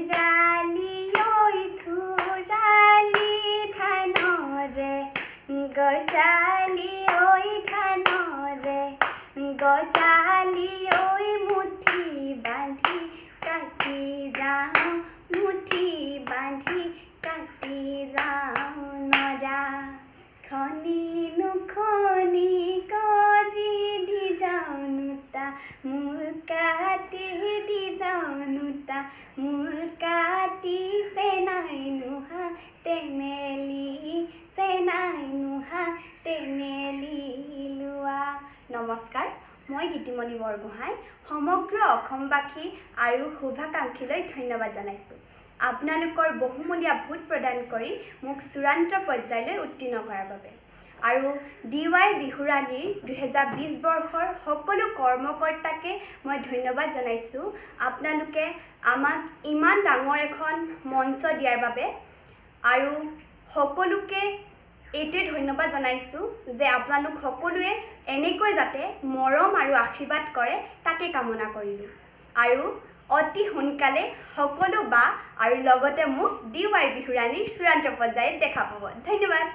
थुराली ঐ थुराली ধানৰে গজালি ঐ ধানৰে গজালি ঐ মুঠি বান্ধি কাটি যাওঁ মুঠি বান্ধি কাটি যাওঁ নৰা খনি নুখনি কৰি দি যাওঁ নোতা মোৰ কাটি দি যাওঁ নোতা মোৰ কাটি চেনাই নোহা তেমেলি চেনাই নোহা তেমেলি লোৱা। নমস্কাৰ, মই গীতিমণি বৰগোহাঁই সমগ্ৰ অসমবাসী আৰু শুভাকাংক্ষীলৈ ধন্যবাদ জনাইছোঁ। আপোনালোকৰ বহুমূলীয়া ভোট প্ৰদান কৰি মোক চূড়ান্ত পৰ্যায়লৈ উত্তীৰ্ণ কৰাৰ বাবে আৰু DY বিহুৰাণীৰ 2020 বৰ্ষৰ সকলো কৰ্মকৰ্তাকে মই ধন্যবাদ জনাইছোঁ। আপোনালোকে আমাক ইমান ডাঙৰ এখন মঞ্চ দিয়াৰ বাবে আৰু সকলোকে এইটোৱে ধন্যবাদ জনাইছোঁ যে আপোনালোক সকলোৱে এনেকৈ যাতে মৰম আৰু আশীৰ্বাদ কৰে তাকে কামনা কৰিলোঁ আৰু অতি সোনকালে সকলো বা আৰু লগতে মোক DY বিহুৰাণীৰ চূড়ান্ত পৰ্যায়ত দেখা পাব। ধন্যবাদ।